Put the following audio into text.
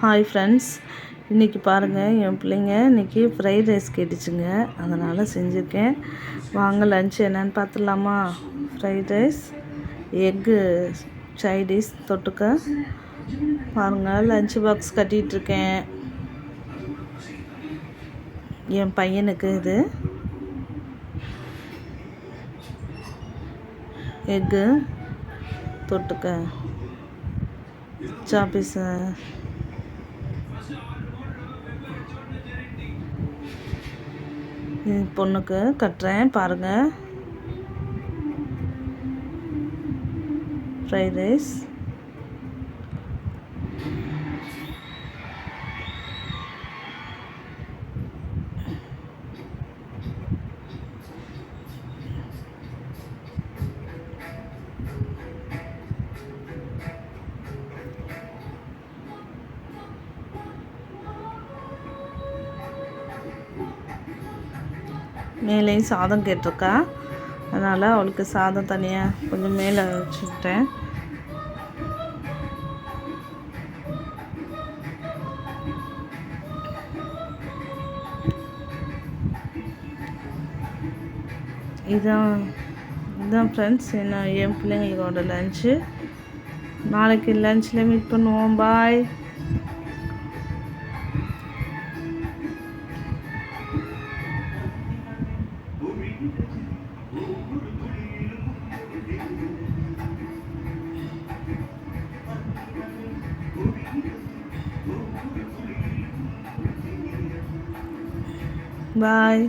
Hi friends, இன்றைக்கி பாருங்கள் என் பிள்ளைங்க இன்றைக்கி ஃப்ரைட் ரைஸ் கேட்டுச்சுங்க. அதனால் செஞ்சுருக்கேன். வாங்க லன்ச் என்னென்னு பார்த்துடலாமா. ஃப்ரைட் ரைஸ், எக்கு சைடிஷ் தொட்டுக்க. பாருங்கள் லன்ச் பாக்ஸ் கட்டிகிட்ருக்கேன் என் பையனுக்கு. இது எக்கு தொட்டுக்க சாப்பீஸை பொண்ணுக்கு கட்டுறேன். பாருங்கள் ஃப்ரைட் ரைஸ். மேலேயும் சாதம் கேட்டிருக்கா, அதனால் அவளுக்கு சாதம் தனியாக கொஞ்சம் மேலே வச்சுக்கிட்டேன். இதுதான் ஃப்ரெண்ட்ஸ் என் பிள்ளைங்களோட லன்ச்சு. நாளைக்கு லன்ச்சில் மீட் பண்ணுவோம். பாய். Bye.